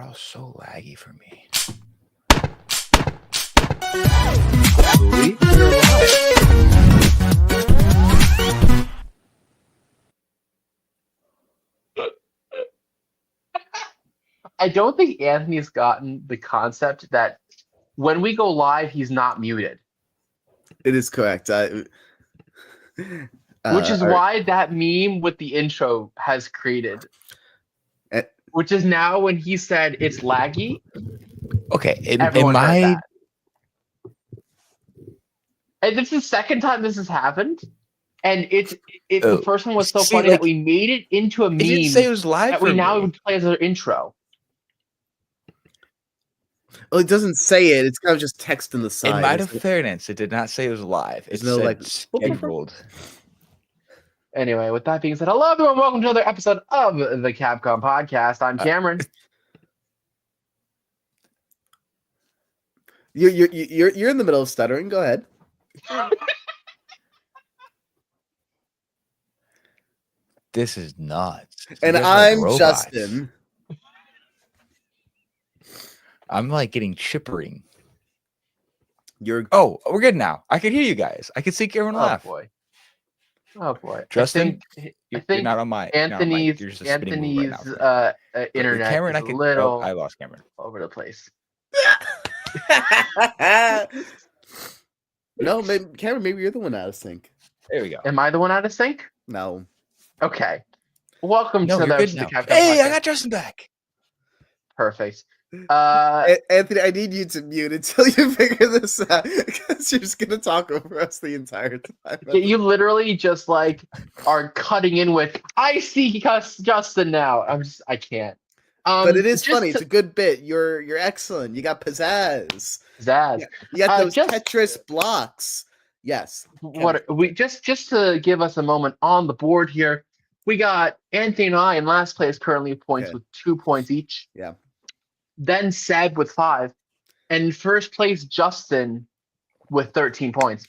Wow, so laggy for me. I don't think Anthony's gotten the concept that when we go live, he's not muted. It is correct. Which is why that meme with the intro has created. Which is now when he said it's laggy. Okay, everyone heard that. And this is the second time this has happened. And the first one was so funny that we made it into a meme. It didn't say it was live that for we now me. would play as our intro. Well, it doesn't say it. It's kind of just text in the side. In light of fairness, it did not say it was live. It said scheduled. Anyway, with that being said, hello everyone. Welcome to another episode of the Capcom Podcast. I'm Cameron. You're in the middle of stuttering. Go ahead. This is nuts. And I'm Justin. I'm like getting chippering. We're good now. I can hear you guys. I can see everyone laugh. Oh boy. Justin, I think you're not on my Anthony's internet Cameron, is a little I lost Cameron over the place. No, Cameron, maybe you're the one out of sync. There we go. Am I the one out of sync? No. Okay. Welcome to the Capcom Podcast. Hey, I got Justin back. Perfect. Anthony, I need you to mute until you figure this out because you're just gonna talk over us the entire time. You literally just like are cutting in with I see Justin now. I can't. But it is funny. It's a good bit. You're excellent. You got pizzazz. You got those Tetris blocks. Yes. What we just to give us a moment on the board here. We got Anthony and I in last place currently points with 2 points each. Yeah. Then Seb with 5, and in first place Justin with 13 points.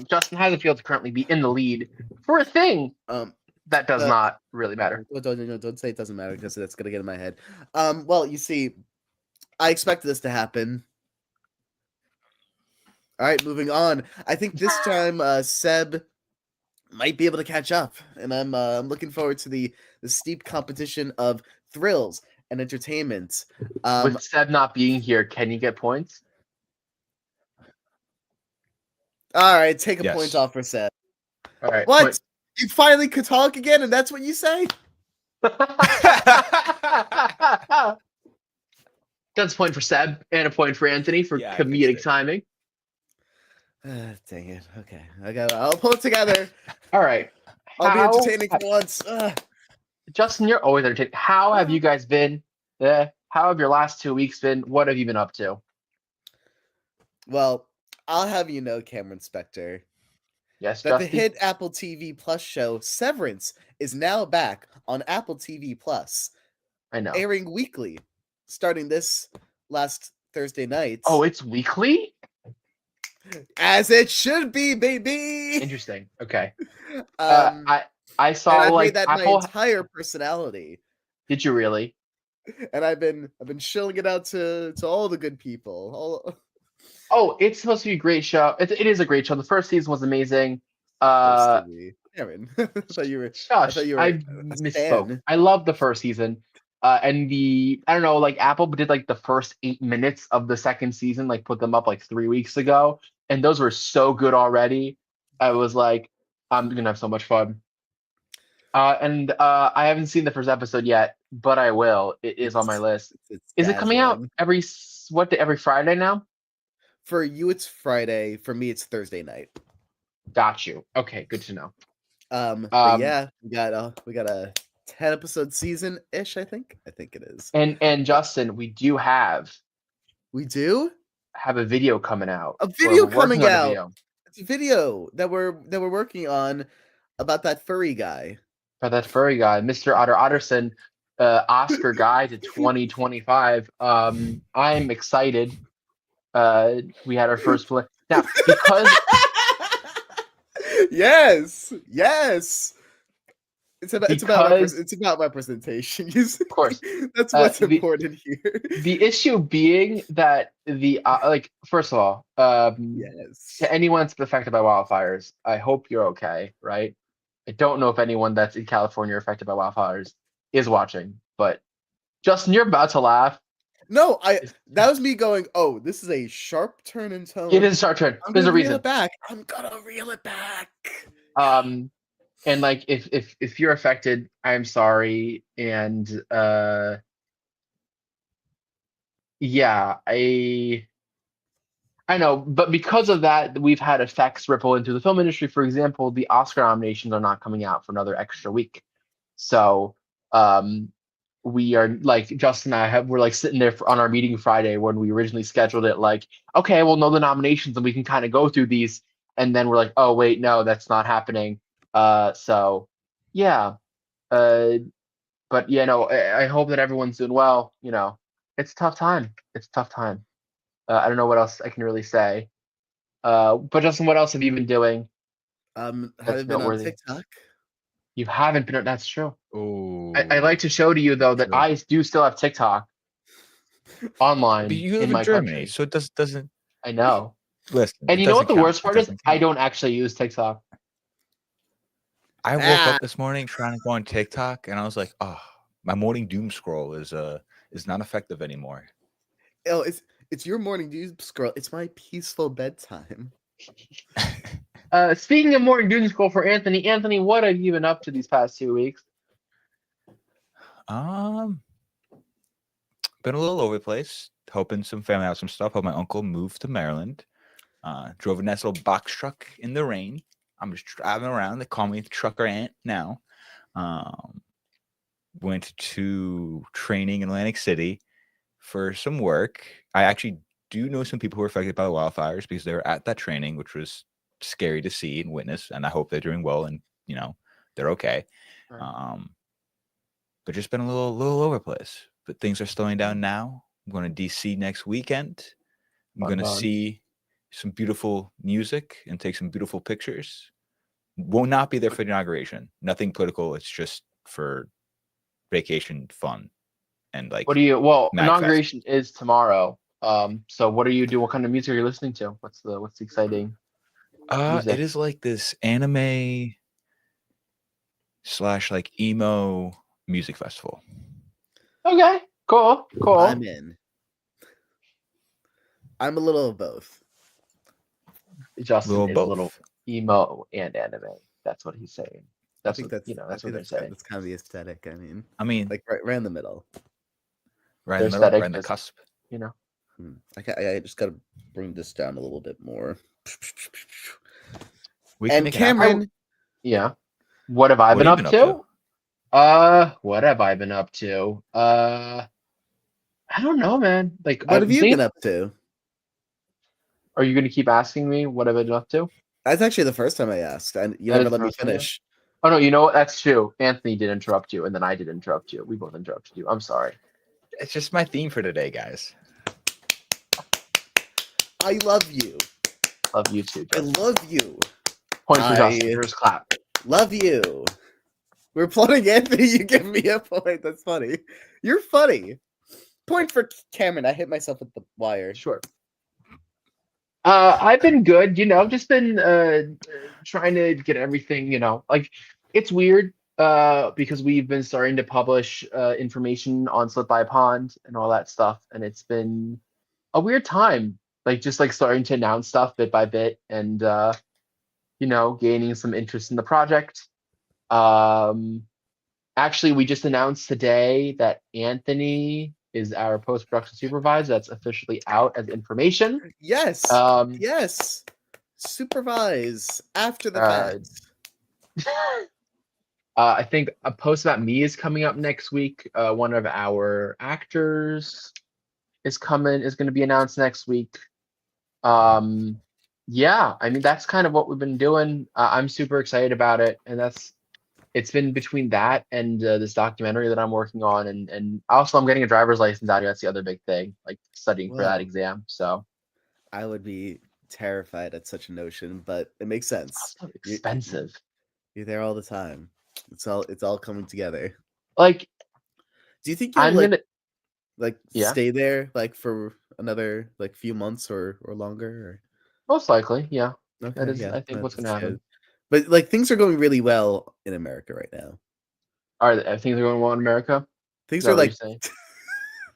Justin Hazenfield to currently be in the lead for a thing that does not really matter. Don't say it doesn't matter because that's gonna get in my head. Well, you see, I expected this to happen. All right, moving on. I think this time Seb might be able to catch up, and I'm looking forward to the steep competition of thrills and entertainment. With Seb not being here, can you get points? All right, take a point off for Seb. All right. What? You finally could talk again, and that's what you say? That's a point for Seb and a point for Anthony for comedic timing. Dang it. Okay. I'll pull it together. All right. I'll be entertaining for once. Justin, you're always entertaining. How have you guys been? How have your last 2 weeks been? What have you been up to? Well, I'll have you know, Cameron Spector. Yes, that the hit Apple TV Plus show Severance is now back on Apple TV Plus. I know. Airing weekly, starting this last Thursday night. Oh, it's weekly? As it should be, baby. Interesting. Okay. I saw and like made that Apple... my entire personality. Did you really? And I've been shilling it out to all the good people. Oh, it's supposed to be a great show. It is a great show. The first season was amazing. Aaron, I thought you were. I misspoke. I love the first season. And I don't know, like Apple did like the first 8 minutes of the second season, like put them up like 3 weeks ago, and those were so good already. I was like, I'm gonna have so much fun. And I haven't seen the first episode yet, but I will. It is on my list. Is it coming out every Friday now? For you, it's Friday. For me, it's Thursday night. Got you. Okay, good to know. But yeah, we got a 10-episode season ish. I think it is. And Justin, we do have a video coming out. A video coming out. It's a video that we're working on about that furry guy. Mr. Otterson, Oscar guy to 2025. I'm excited. We had our first play now because yes. It's about representation. Of course. That's what's important here. The issue being that first of all, yes, to anyone that's affected by wildfires, I hope you're okay, right? I don't know if anyone that's in California affected by wildfires is watching, but Justin, you're about to laugh. No, that was me going, oh, this is a sharp turn in tone. It is a sharp turn. There's a reason. I'm gonna reel it back. And like if you're affected, I'm sorry. And yeah, I know, but because of that, we've had effects ripple into the film industry. For example, the Oscar nominations are not coming out for another extra week. So we are like Justin and we're like sitting there on our meeting Friday when we originally scheduled it, like, okay, we'll know the nominations and we can kind of go through these. And then we're like, oh wait, no, that's not happening. So yeah. But yeah, no, I hope that everyone's doing well. You know, it's a tough time. I don't know what else I can really say. But Justin, what else have you been doing? Have you been on TikTok? You haven't been. That's true. Oh, I like to show to you though that I do still have TikTok online. But you live in Germany, country. So it doesn't. I know. Listen, and you know what the worst part is? I don't actually use TikTok. I woke up this morning trying to go on TikTok, and I was like, "Oh, my morning doom scroll is not effective anymore." Oh, it's your morning doom scroll. It's my peaceful bedtime. Speaking of morning doom scroll for Anthony, what have you been up to these past 2 weeks? Been a little over the place, helping some family out, some stuff. Helped my uncle move to Maryland. Drove a nice little box truck in the rain. I'm just driving around. They call me Trucker Ant now. Went to training in Atlantic City for some work. I actually do know some people who were affected by the wildfires because they were at that training, which was scary to see and witness. And I hope they're doing well and, you know, they're okay. Right. But just been a little over the place. But things are slowing down now. I'm going to DC next weekend. I'm going to see some beautiful music and take some beautiful pictures. Will not be there for the inauguration. Nothing political. It's just for vacation fun. And like, inauguration is tomorrow. So what are you doing? What kind of music are you listening to? What's the exciting music? It is like this anime / like emo music festival. Okay, cool. I'm in. I'm a little of both. Justin is a little emo and anime. That's what he's saying. That's what they're saying. That's kind of the aesthetic. I mean, like right in the middle. Right in the middle, right in the cusp. You know. I just gotta bring this down a little bit more. And Cameron, yeah. What have I been up to? What have I been up to? I don't know, man. Like, what have you been up to? Are you gonna keep asking me what have I been up to? That's actually the first time I asked, and you never let me finish. Oh no, you know what? That's true. Anthony did interrupt you, and then I did interrupt you. We both interrupted you. I'm sorry. It's just my theme for today, guys. I love you. Love you too, Justin. I love you. Point for Justin. Here's clap. Love you. We're applauding Anthony. You give me a point. That's funny. You're funny. Point for Cameron. I hit myself with the wire. Sure. I've been good, just been trying to get everything, like it's weird because we've been starting to publish information on Slip by a Pond and all that stuff. And it's been a weird time, like just like starting to announce stuff bit by bit and, gaining some interest in the project. Actually, we just announced today that Anthony is our post-production supervisor. That's officially out as information. Yes. Yes. Supervise after the fact. I think a post about me is coming up next week. One of our actors is going to be announced next week. Yeah, I mean, that's kind of what we've been doing. I'm super excited about it. And it's been between that and this documentary that I'm working on. And also I'm getting a driver's license out here. That's the other big thing, like studying for that exam. So I would be terrified at such a notion, but it makes sense. It's so expensive. You're there all the time. It's all coming together. Like, Do you think you'll I'm gonna. Yeah. stay there like for another like few months or longer? Most likely, yeah. Or... That Okay, is, yeah, I think, what's that's gonna happen. good. But like things are going really well in America right now. Things are going well in America? Is Things that are what you're like saying?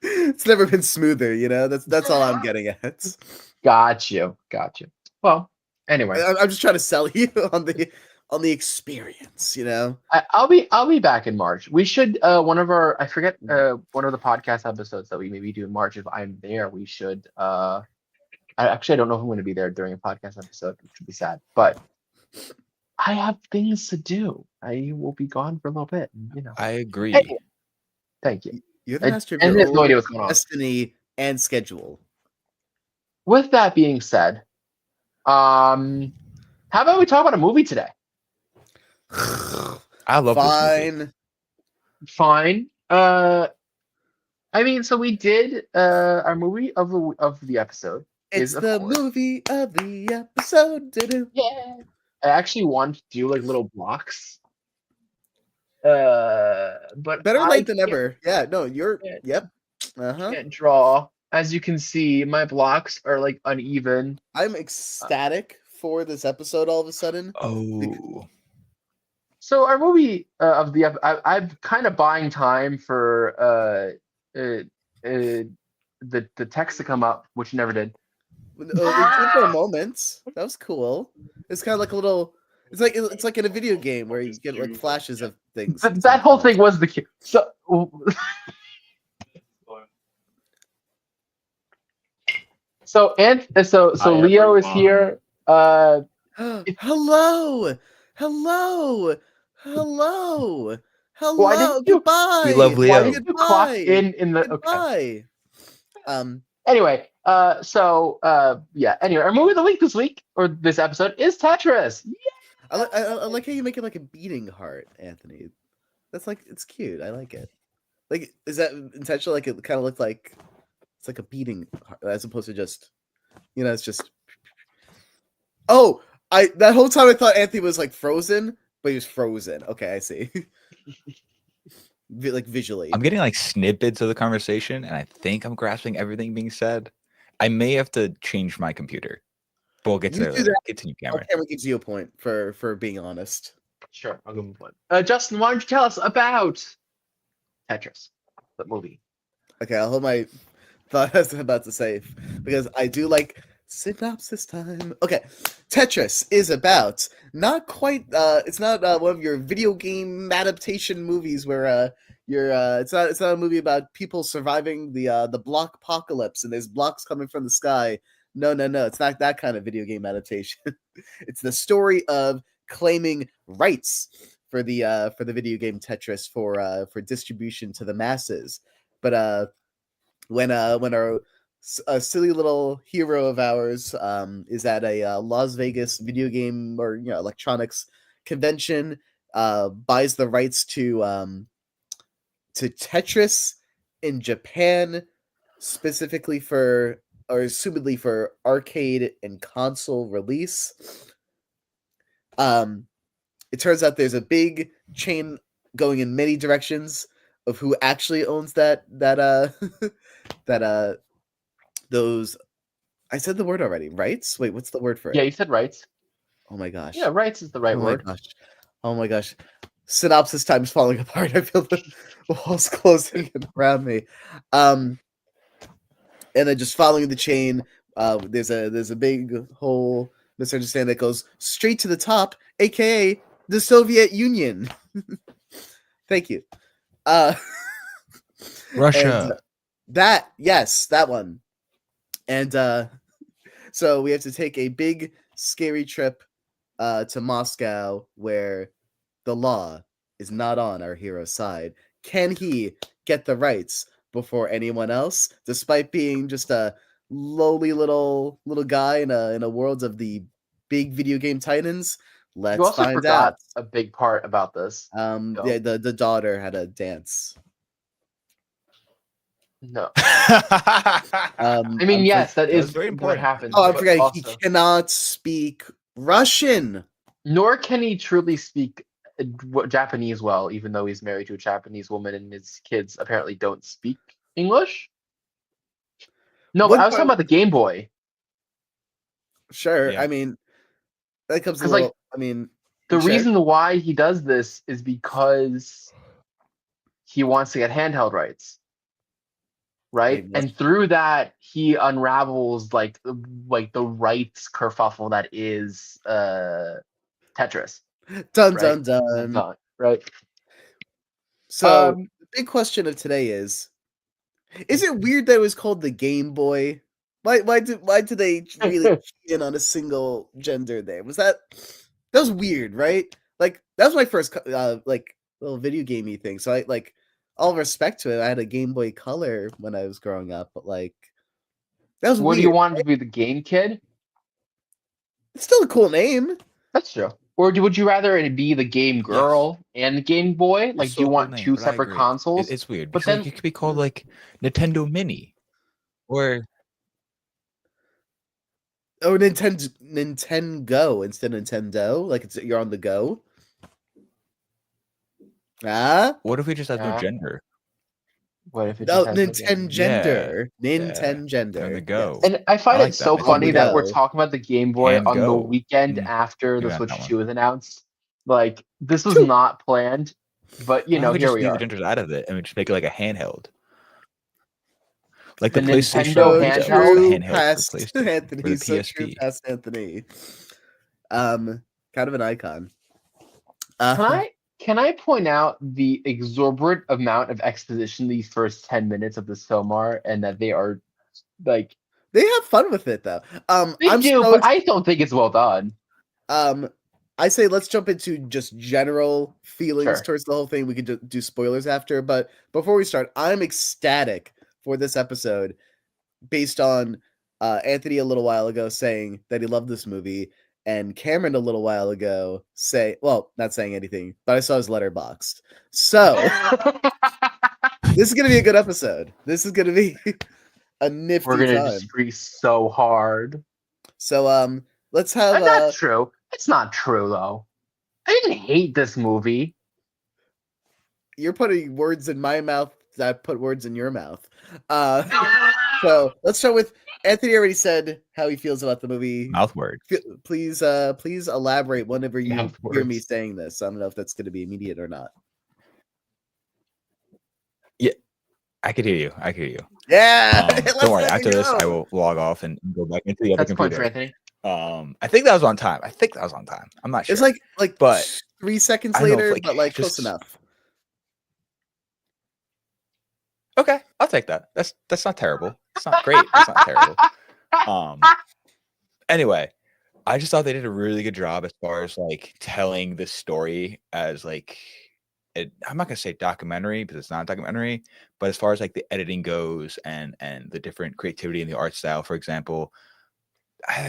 it's never been smoother, you know. That's all I'm getting at. Got you. Well, anyway, I'm just trying to sell you on the experience, you know. I'll be back in March. We should one of our I forget one of the podcast episodes that we maybe do in March. If I'm there, we should I don't know if I'm going to be there during a podcast episode, which would be sad, but I have things to do. I will be gone for a little bit, you know. I agree. Anyway, thank you. You're the master of And your there's no own idea what's going on. destiny and schedule. With that being said, how about we talk about a movie today? I love this movie. Fine. I mean, so we did our movie of the episode. It's the movie of the episode. Yeah. I actually want to do like little blocks. But Better late than never. Yeah, no, yep. Can't draw. As you can see, my blocks are like uneven. I'm ecstatic for this episode all of a sudden. Oh. So our movie of the I'm kind of buying time for the text to come up, which never did. It did for a moment. That was cool. It's kind of like a little. It's like in a video game where you get like flashes of things. That whole thing was the cue. So. So Leo is here. Hello. Goodbye. We love Leo. Why did you clock in the Goodbye. Okay. Anyway, yeah. Anyway, our movie of the week this week or this episode is Tetris. Yeah. I like how you make it like a beating heart, Anthony. That's like it's cute. I like it. Like, is that intentional? Like it kind of looked like it's like a beating heart as opposed to just, you know, it's just. Oh, that whole time I thought Anthony was like frozen, but he was frozen. Okay, I see. Like visually, I'm getting like snippets of the conversation, and I think I'm grasping everything being said. I may have to change my computer. But we'll get to that later. Continue, Cameron. Cameron gives you a point for being honest. Sure, I'll give him a point. Justin, why don't you tell us about Tetris, the movie? Okay, I'll hold my thought I was about to say because I do like synopsis time. Okay, Tetris is about not quite. It's not one of your video game adaptation movies where It's not a movie about people surviving the block apocalypse and there's blocks coming from the sky. No. It's not that kind of video game adaptation. It's the story of claiming rights for the video game Tetris for distribution to the masses. But when our a silly little hero of ours is at a Las Vegas video game or electronics convention, buys the rights to Tetris in Japan, specifically for or assumedly for arcade and console release. It turns out there's a big chain going in many directions of who actually owns those. I said the word already. Rights? Wait, what's the word for it? Yeah, you said rights. Oh my gosh. Yeah, rights is the right word. Oh my gosh. Synopsis time is falling apart. I feel the walls closing in around me. And then just following the chain, there's a big whole misunderstanding that goes straight to the top, aka the Soviet Union. Thank you. Russia. That one. And so we have to take a big scary trip to Moscow where the law is not on our hero's side. Can he get the rights before anyone else, despite being just a lowly little guy in a world of the big video game titans? Let's you also find forgot out. A big part about this. Yeah, the daughter had a dance. No. I mean, yes, that is very what important. happens. Oh, I but forgot. also, He cannot speak Russian. nor can he truly speak Japanese well, even though he's married to a Japanese woman and his kids apparently don't speak English. No, but One I was talking part, about the Game Boy. sure. Yeah. I mean, that comes a Because, like, little. I mean, the sure. reason why he does this is because he wants to get handheld rights, right? Maybe And through that, he unravels like the rights kerfuffle that is Tetris, dun right? dun dun. Right. So the big question of today is it weird that it was called the Game Boy? Why did they really key in on a single gender there? That was weird, right? Like that was my first like little video gamey thing. So I like all respect to it. I had a Game Boy Color when I was growing up, but like that was What weird. do you want to be, the Game Kid? It's still a cool name. That's true. Or would you rather it be the Game Girl and the Game Boy? Like, It's do you still a cool want name, two but I separate agree. consoles? It's weird But because then like, it could be called like Nintendo Mini or Nintendo instead of Nintendo. Like you're on the go. Ah, what if we just have no Yeah. gender? what if it no, just has no gender? Nintendo. Yeah. Nintendo. On the go. Yes. And I find I like it that. so Nintendo funny that we're Go. talking about the Game Boy And on the Go. weekend after Maybe the not Switch that one. 2 was announced. Like, this was Two. not planned, but Why don't we here just we leave are. the genders out of it and we just make it like a handheld, like The the Nintendo PlayStation So Vita was handheld? a true handheld for past PlayStation Anthony. or the So true PSP. past Anthony. Kind of an icon. Can I point out the exorbitant amount of exposition these first 10 minutes of this film are, and that they are like They have fun with it though. they I'm do, so but I don't think it's well done. I say let's jump into just general feelings Sure. towards the whole thing. We could do spoilers after, but before we start, I'm ecstatic for this episode based on Anthony a little while ago saying that he loved this movie, and Cameron a little while ago not saying anything, but I saw his letterboxd. So this is gonna be a good episode. This is gonna be a nifty We're gonna time. disagree so hard. So let's have That's true. It's not true though. I didn't hate this movie. You're putting words in my mouth that put words in your mouth. So let's start with Anthony. Already said how he feels about the movie. Mouth word. Please elaborate whenever you Mouth hear me words. saying this. I don't know if that's going to be immediate or not. Yeah, I could hear you. I could hear you. Yeah. Don't worry. After this, I will log off and go back into the other That's a point for computer. Anthony. I think that was on time. I'm not sure. It's like but 3 seconds I don't know if, later, like, but like just- close enough. Okay, I'll take that. That's not terrible. It's not great. It's not terrible. Anyway, I just thought they did a really good job as far as like telling the story as like I'm not gonna say documentary because it's not a documentary, but as far as like the editing goes and the different creativity in the art style, for example,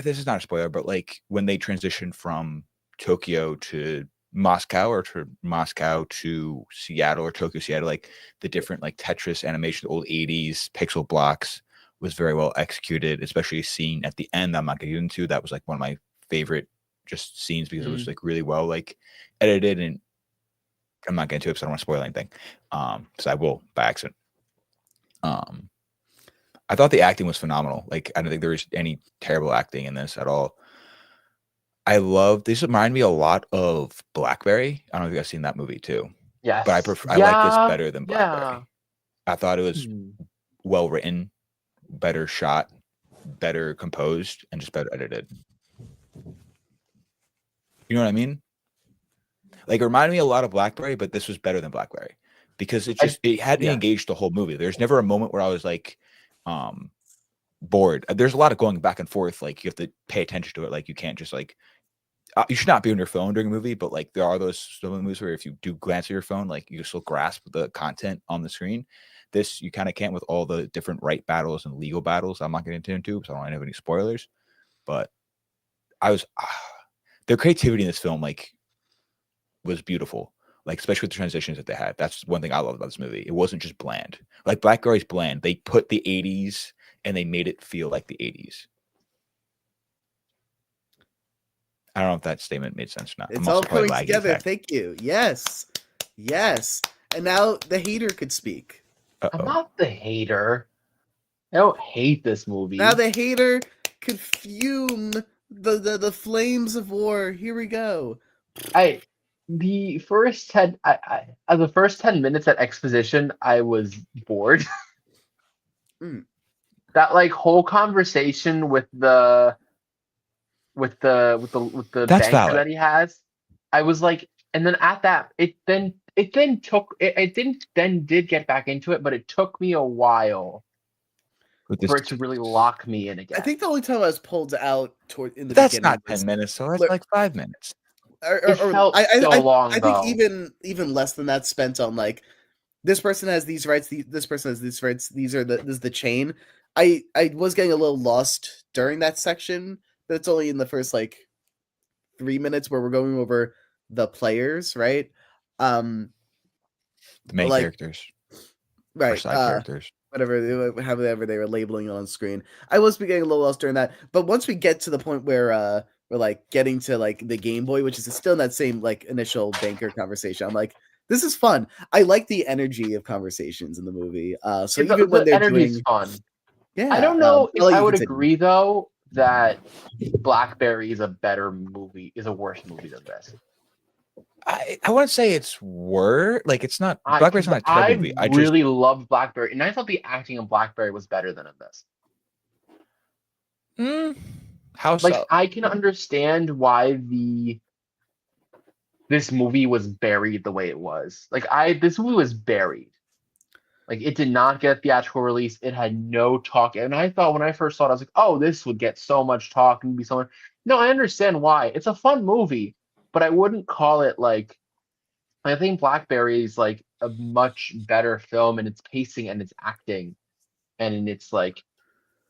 this is not a spoiler, but like when they transition from Tokyo to Moscow or to Moscow to Seattle or Tokyo, Seattle, like the different like Tetris animation, old 80s pixel blocks was very well executed, especially a scene at the end that I'm not going to get into. That was like one of my favorite just scenes because it was like really well like edited, and I'm not getting into it because I don't want to spoil anything. So I will by accident. I thought the acting was phenomenal. Like I don't think there was any terrible acting in this at all. I love this. Remind me a lot of Blackberry. I don't know if you guys seen that movie too. Yes. But I like this better than Blackberry. Yeah. I thought it was well written, better shot, better composed, and just better edited. You know what I mean? Like it reminded me a lot of Blackberry, but this was better than Blackberry because it had me engaged the whole movie. There's never a moment where I was like bored. There's a lot of going back and forth. Like you have to pay attention to it. Like you can't just like you should not be on your phone during a movie, but like there are those movies where if you do glance at your phone, like you still grasp the content on the screen. This you kind of can't with all the different right battles and legal battles. I'm not getting into because I don't want to have any spoilers. But their creativity in this film like was beautiful. Like especially with the transitions that they had. That's one thing I love about this movie. It wasn't just bland. Like Blackberry's bland. They put the 80s and they made it feel like the 80s. I don't know if that statement made sense or not. It's I'm all also probably coming laggy together. effect. Thank you. Yes. And now the hater could speak. I'm Uh-oh. not the hater. I don't hate this movie. Now the hater could fume the flames of war. Here we go. The first 10 the first 10 minutes at exposition, I was bored. Mm. That like whole conversation with the That's banker valid. that he has, I was like, and then at that, it then did get back into it, but it took me a while With this, for it to really lock me in again. I think the only time I was pulled out toward in the that's beginning not was 10 minutes, so that's Look- like 5 minutes. It felt so long, I think though. even less than that spent on like this person has these rights, this person has these rights. This is the chain. I was getting a little lost during that section, but it's only in the first like 3 minutes where we're going over the players, right? The main like- characters or Right. side characters. However they were labeling it on screen. I was getting a little lost during that, but once we get to the point where we're like getting to like the Game Boy, which is still in that same like initial banker conversation, I'm like, this is fun. I like the energy of conversations in the movie. So even when they're energy's doing, fun. yeah, I don't know if I'll let I you would continue. agree though that Blackberry is a a worse movie than this. I wouldn't say it's like it's not I Blackberry's not a terrible movie. I just really loved Blackberry, and I thought the acting in Blackberry was better than in this. how Like so? I can understand why this movie was buried the way it was. This movie was buried. Like it did not get a theatrical release. It had no talk, and I thought when I first saw it, I was like, "Oh, this would get so much talk and be so much." No, I understand why. It's a fun movie, but I wouldn't call it like. I think Blackberry is like a much better film in its pacing and its acting, and in its like,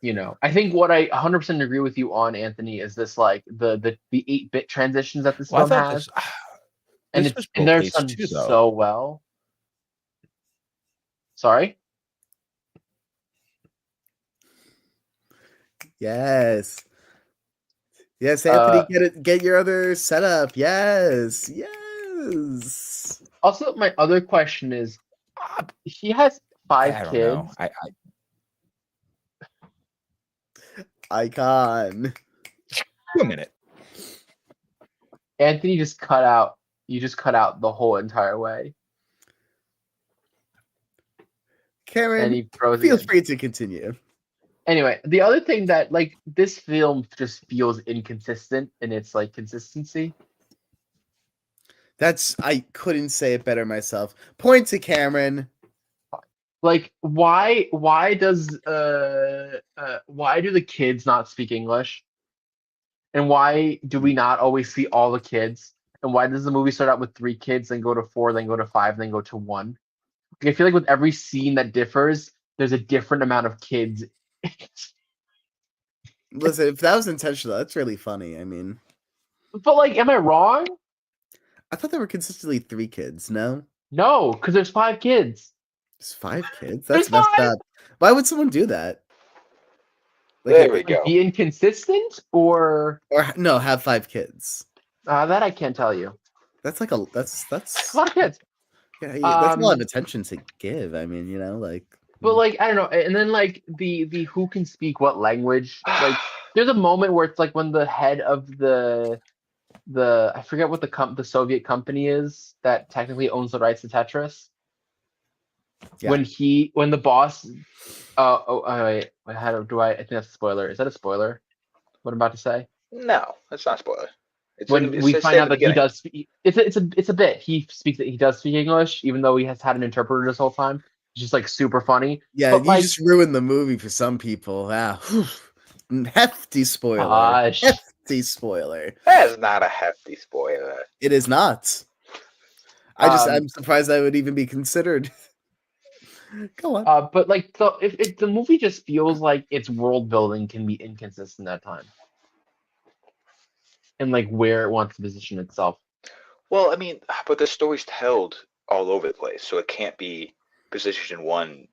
I think what I 100% agree with you on, Anthony, is this like the 8-bit transitions that this Well, I film thought has, this and was they're paced done too, though. so well. Sorry. Yes, Anthony, get your other setup. Yes. Also, my other question is, he has 5 I don't kids. know. Icon. A minute. Anthony just cut out. You just cut out the whole entire way. Cameron, And he froze feel again. free to continue. Anyway, the other thing that like this film just feels inconsistent in its like consistency. I couldn't say it better myself. Point to Cameron. Like why do the kids not speak English? And why do we not always see all the kids? And why does the movie start out with 3 kids, then go to 4, then go to 5, then go to 1? I feel like with every scene that differs, there's a different amount of kids. Listen, if that was intentional, that's really funny. I mean, But like, am I wrong? I thought there were consistently 3 kids. No, No, because there's 5 kids. there's 5 kids. There's That's messed 5? up. Why would someone do that? There we go. Like, be inconsistent or no, have 5 kids. that I can't tell you. That's like that's A lot of kids. yeah, that's a lot of attention to give. I mean, like. But like I don't know, and then like the who can speak what language? Like there's a moment where it's like when the head of the I forget what the Soviet company is that technically owns the rights to Tetris. Yeah. When the boss wait, I think that's a spoiler. Is that a spoiler? What I'm about to say? No, that's not a spoiler. When we find out that he does speak, it's a bit. He does speak English, even though he has had an interpreter this whole time. It's just like super funny. Yeah, but, you just ruined the movie for some people. Ah, hefty spoiler. Gosh. Hefty spoiler. That is not a hefty spoiler. It is not. I'm surprised that would even be considered. Go on. But like, if the movie just feels like its world building can be inconsistent at times, and like where it wants to position itself. Well, I mean, but the story's told all over the place, so it can't be positioned in one.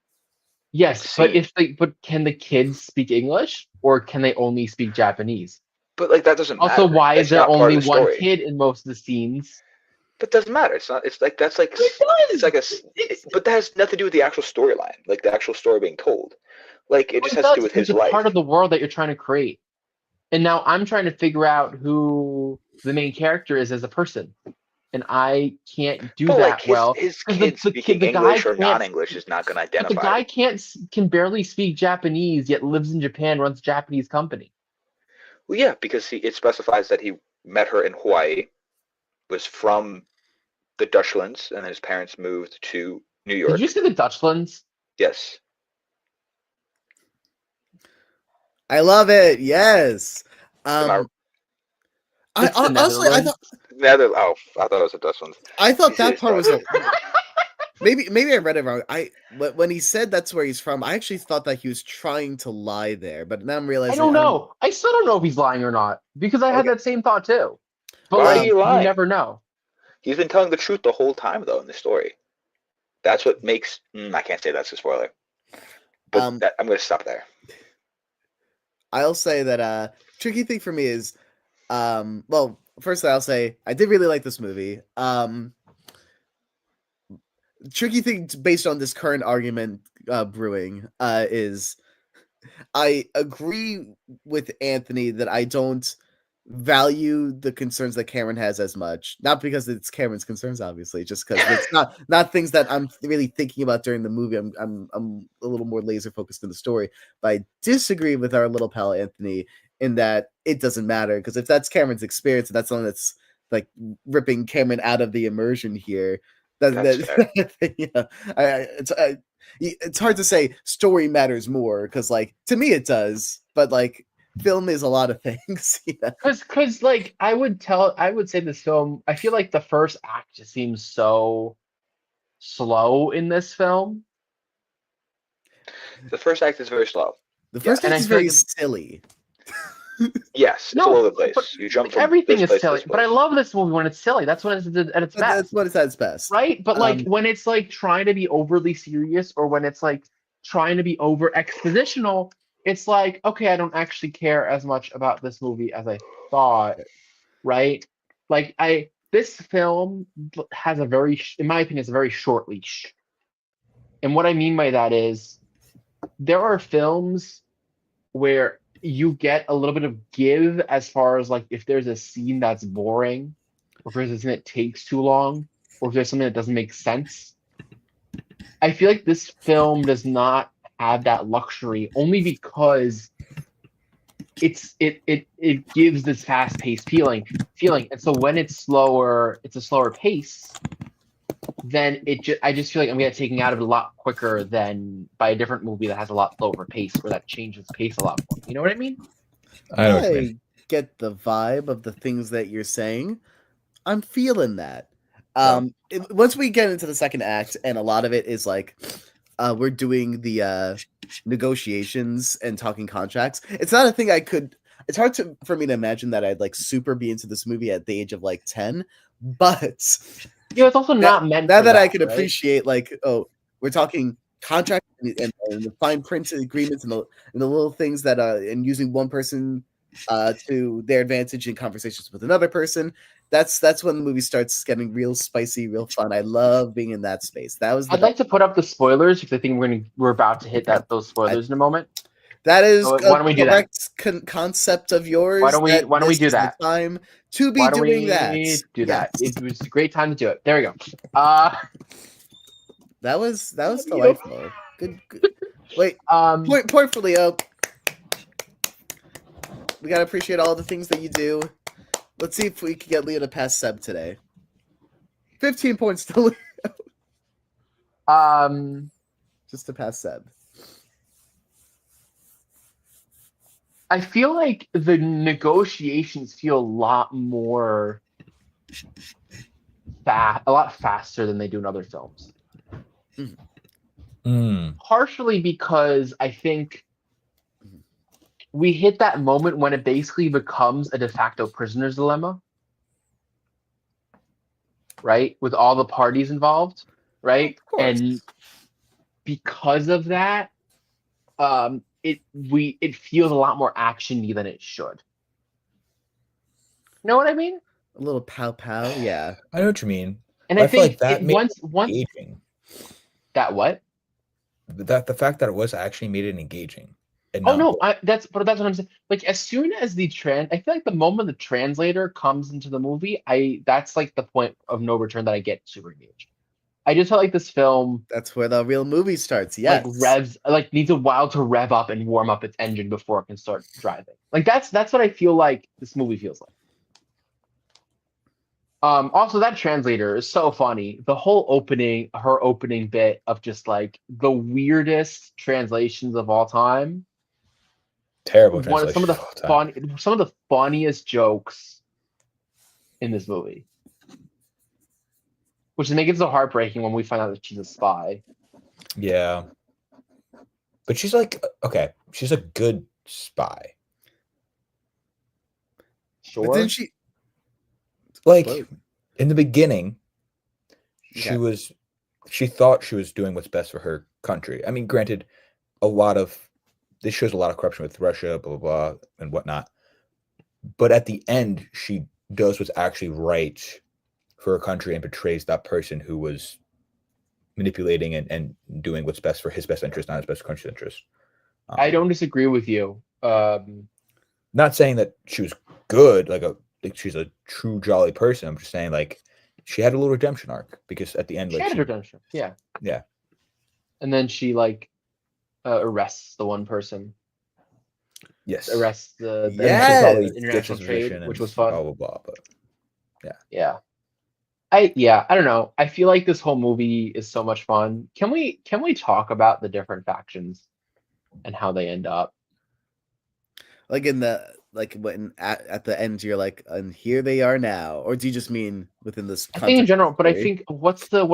Yes, but but can the kids speak English or can they only speak Japanese? But like that doesn't matter. Also, why That's is there not part only of the one story. kid in most of the scenes? But it doesn't matter. It's not. It's like that's like. It does. It's like but that has nothing to do with the actual storyline. Like the actual story being told. Like it just has to do with his it's life. part of the world that you're trying to create. And now I'm trying to figure out who the main character is as a person, and I can't do that well. His kid speaking English or non-English is not going to identify. But the guy can barely speak Japanese, yet lives in Japan, runs a Japanese company. Well, yeah, because it specifies that he met her in Hawaii, was from the Dutchlands, and his parents moved to New York. Did you see the Dutchlands? Yes. I love it. Yes. I Honestly, I thought I thought it was the Dutchlands. I thought that part was maybe I read it wrong. When he said that's where he's from, I actually thought that he was trying to lie there, but now I'm realizing I don't know. I still don't know if he's lying or not because I had that same thought too. But Why are you lying? You never know. He's been telling the truth the whole time, though, in the story. That's what makes. I can't say that's a spoiler. But I'm going to stop there. I'll say that tricky thing for me is, well, firstly, I'll say I did really like this movie. Tricky thing based on this current argument brewing is I agree with Anthony that I don't value the concerns that Cameron has as much, not because it's Cameron's concerns, obviously, just because it's not things that I'm really thinking about during the movie. I'm a little more laser focused in the story, but I disagree with our little pal Anthony in that it doesn't matter, because if that's Cameron's experience and that's something that's like ripping Cameron out of the immersion here, it's hard to say story matters more, because like to me it does, but like film is a lot of things. Because like I would say this film, I feel like the first act just seems so slow in this film. The first act is very slow. The first act is very silly. Yes, it's all over the place. You jump from everything is silly, but I love this movie when it's silly. That's when it's at its best. That's when it's at its best, right? But like when it's like trying to be overly serious, or when it's like trying to be over expositional, it's like, okay, I don't actually care as much about this movie as I thought, right? Like this film has in my opinion, it's a very short leash. And what I mean by that is there are films where you get a little bit of give as far as like if there's a scene that's boring, or if there's a scene that takes too long, or if there's something that doesn't make sense. I feel like this film does not have that luxury, only because it gives this fast-paced feeling. And so when it's slower, it's a slower pace, then I just feel like I'm getting taken out of it a lot quicker than by a different movie that has a lot slower pace, where that changes pace a lot more. You know what I mean? I get the vibe of the things that you're saying. I'm feeling that. Once we get into the second act, and a lot of it is like we're doing the negotiations and talking contracts. It's not a thing it's hard for me to imagine that I'd like super be into this movie at the age of like 10, but it's also not meant now that I could right? appreciate like, oh, we're talking contracts and the fine print agreements and the little things that and using one person to their advantage in conversations with another person. That's when the movie starts getting real spicy, real fun. I love being in that space. I'd like to put up the spoilers because I think we're about to hit those spoilers in a moment. That is why don't we do correct concept of yours. Why don't we do that? Time to be doing that. That. It was a great time to do it. There we go. That was delightful. Good. Wait. Point for Leo. We gotta appreciate all the things that you do. Let's see if we can get Leo to pass Seb today. 15 points to Leo. Just to pass Seb. I feel like the negotiations feel a lot more a lot faster than they do in other films. Partially because I think we hit that moment when it basically becomes a de facto prisoner's dilemma, right? With all the parties involved, right? And because of that, it feels a lot more action-y than it should. know what I mean? A little pow pow, yeah. I know what you mean. And But I I feel like think that it made once it engaging. that what? That the fact that it was actually made it engaging. And Oh not no, boring. that's what I'm saying. Like as soon as I feel like the moment the translator comes into the movie, that's like the point of no return that I get super engaged. I just felt like this film That's where the real movie starts. Yes. needs a while to rev up and warm up its engine before it can start driving. Like that's what I feel like this movie feels like. Also that translator is so funny. The whole her opening bit of just like the weirdest translations of all time. Terrible translation of all time. Some of the funniest jokes in this movie. Which makes it so heartbreaking when we find out that she's a spy. Yeah. But she's like, okay, she's a good spy. Sure. But then she Like in the beginning, Okay. she thought she was doing what's best for her country. I mean, granted, this shows a lot of corruption with Russia, blah blah blah, and whatnot. But at the end, she does what's actually right for her country and portrays that person who was manipulating and doing what's best for his best interest, not his best country's interest. I don't disagree with you. Not saying that she was good, like she's a true jolly person. I'm just saying like she had a little redemption arc because at the end, she like had a redemption, yeah. And then she like arrests the one person. Yes. Arrests the Yes! international trade, which was fun. Blah blah blah. But yeah. I don't know. I feel like this whole movie is so much fun. Can we talk about the different factions and how they end up? Like when at the end you're like, and here they are now, or do you just mean within this? I think in general, but I think what's the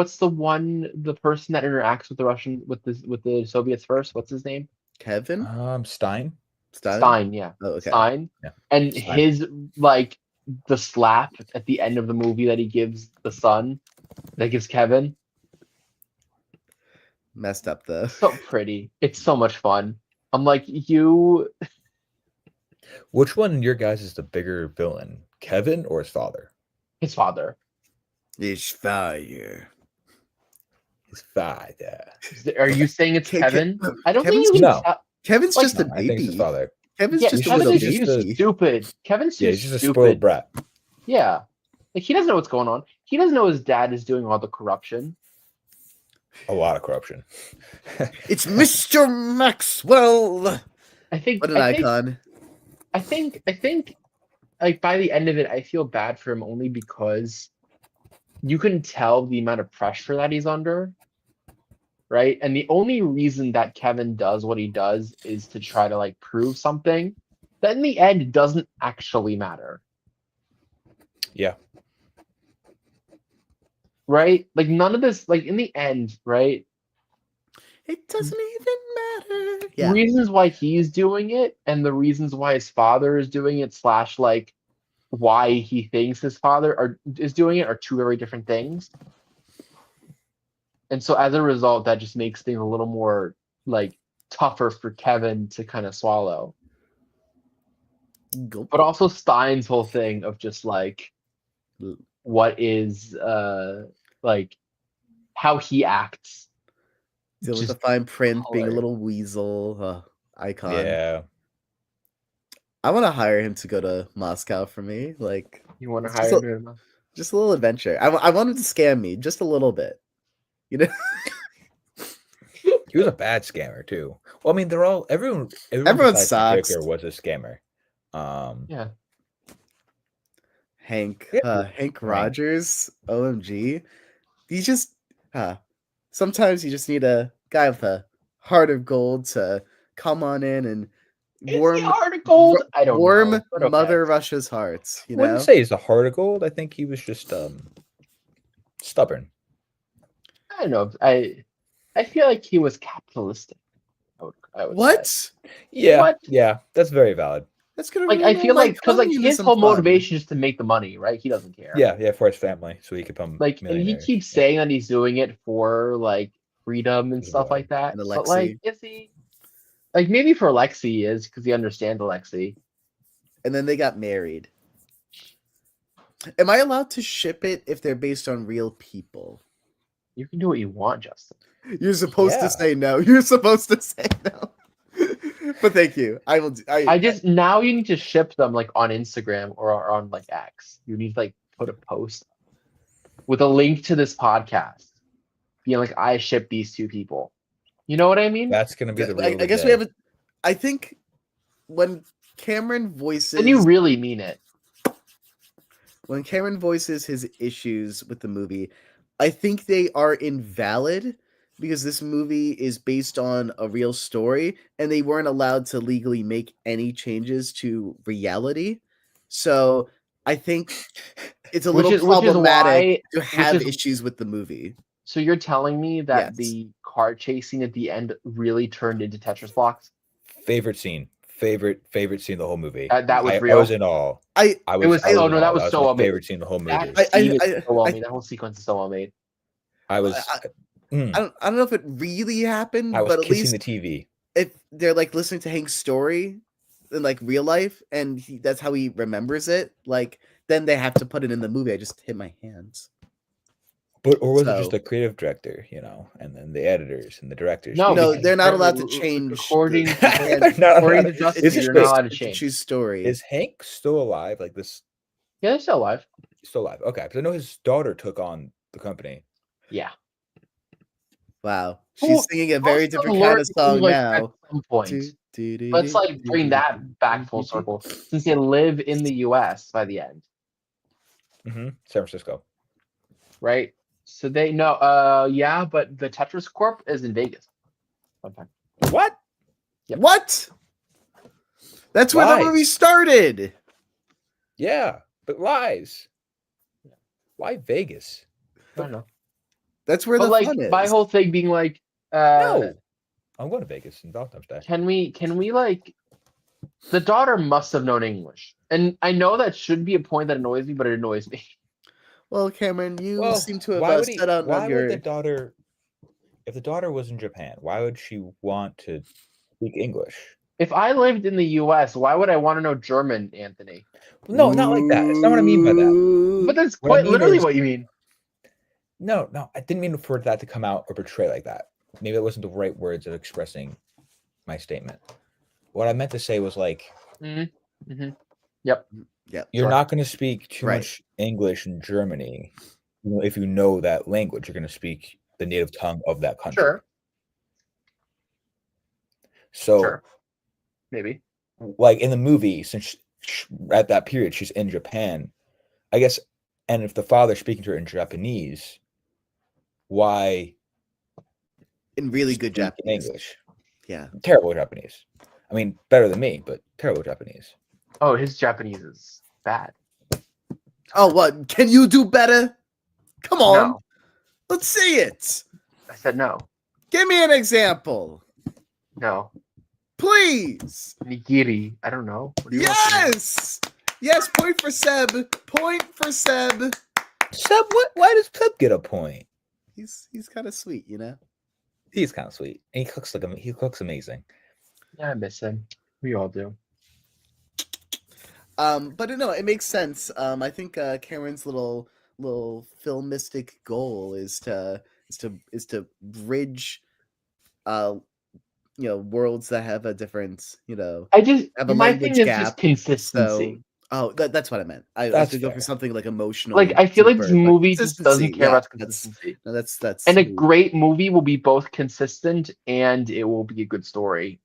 person that interacts with the Soviets first? What's his name? Kevin Stein. Stein, yeah. Oh, okay. Stein. Yeah. And Stein. his like the slap at the end of the movie that he gives the son, that gives Kevin. Messed up though. So pretty. It's so much fun. I'm like, you. Which one in your guys is the bigger villain, Kevin or his father? His father. His fire. His father. Are you saying it's Kevin? I don't Kevin's think no. Kevin's Like, just a I think it's his baby. father. Kevin's yeah, just Kevin a is little just baby. stupid. Kevin's Yeah, just he's just a stupid. spoiled brat. Yeah. Like he doesn't know what's going on. He doesn't know his dad is doing all the corruption. A lot of corruption. It's Mr. Maxwell. I think What an icon. I think like by the end of it, I feel bad for him only because you can tell the amount of pressure that he's under. Right. And the only reason that Kevin does what he does is to try to like prove something that in the end doesn't actually matter. Yeah. Right? Like none of this, like in the end, right? It doesn't even matter. Yeah. Reasons why he's doing it and the reasons why his father is doing it / like why he thinks his father is doing it are two very different things. And so as a result, that just makes things a little more like tougher for Kevin to kind of swallow. Gulp. But also Stein's whole thing of just like what is like how he acts. Deal with Just the fine print, being a hilarious. little weasel icon. Yeah. I want to hire him to go to Moscow for me. Like, You want to it's hire him? just a little adventure. I want him to scam me just a little bit. You know, He was a bad scammer too. Well, I mean, everyone Everyone besides the sucks. character was a scammer. Yeah. Hank Yeah. Hank Rogers, OMG. He just sometimes you just need a guy with a heart of gold to come on in and warm heart of gold. I don't warm know, but okay. Mother Russia's hearts. You I wouldn't know, say he's a heart of gold. I think he was just stubborn. I don't know. I feel like he was capitalistic. I would what? say. Yeah, What? yeah, that's very valid. That's gonna Like ruin I feel all my like because like his communism whole fun. motivation is to make the money, right? He doesn't care. Yeah, for his family, so he could become Like, and he millionaire. keeps saying that he's doing it for like freedom and His stuff boy. like that. And But like, is he? Like maybe for Alexei he is because he understands Alexei. And then they got married. Am I allowed to ship it if they're based on real people? You can do what you want, Justin. You're supposed Yeah. to say no. You're supposed to say no. But thank you. I will. I just now you need to ship them like on Instagram or on like X. You need to like put a post with a link to this podcast, being like, I ship these two people. You know what I mean? That's gonna be the real. I guess we have a. I think when Cameron voices, Then you really mean it. when Cameron voices his issues with the movie, I think they are invalid because this movie is based on a real story and they weren't allowed to legally make any changes to reality. So I think it's a little problematic to have issues with the movie. So you're telling me that Yes. the car chase scene at the end really turned into Tetris blocks? Favorite scene of the whole movie. That was I real. was in awe. That was so well made. favorite scene of the whole movie. That scene is so well made. That whole sequence is so well made. I don't know if it really happened, I was but at kissing least the TV. if they're like listening to Hank's story in like real life and that's how he remembers it, like then they have to put it in the movie. I just hit my hands. Or was it just the creative director, and then the editors and the directors? No, they're not allowed to change. According to Justice, you're not allowed to change. Choose story. Is Hank still alive? Like this? Yeah, they're still alive. Still alive. Okay, because I know his daughter took on the company. Yeah. Wow, she's singing a very different kind of song now. At some point. Let's like bring that back full circle, since they live in the U.S. by the end. San Francisco. Right. So they know. Yeah, but the Tetris Corp is in Vegas. What? Yep. What? That's where the movie started. Yeah, but lies. Why Vegas? I don't know. That's where the fun is. My whole thing being like, no, I'm going to Vegas in Valentine's Day. Can we like? The daughter must have known English, and I know that should be a point that annoys me, but it annoys me. Well, Cameron, you seem to have set out on your. Would the daughter, if the daughter was in Japan, why would she want to speak English? If I lived in the U.S., why would I want to know German, Anthony? No, not like that. It's not what I mean by that. But that's quite literally what you mean. No, I didn't mean for that to come out or portray like that. Maybe it wasn't the right words of expressing my statement. What I meant to say was like, Yep. You're not going to speak too much English in Germany. If you know that language, you're going to speak the native tongue of that country. Sure. So, maybe. Like in the movie, since at that period she's in Japan, I guess, and if the father's speaking to her in Japanese, why? In really good Japanese. English. Yeah. Terrible Japanese. I mean, better than me, but terrible Japanese. Oh, his Japanese is bad. Oh, what? Can you do better? Come on. No. Let's see it. I said no. Give me an example. No. Please. Nigiri. I don't know. Yes. Yes, point for Seb. Point for Seb. Seb, why does Seb get a point? He's kind of sweet, you know? He's kind of sweet. And he cooks amazing. Yeah, I miss him. We all do. But no, it makes sense. I think Cameron's little filmistic goal is to bridge worlds that have a different, have a my thing is gap. just consistency. So, that's what I meant. I have to go for something like emotional. Like I feel like this movie just doesn't care about consistency. That's and a great movie will be both consistent and it will be a good story.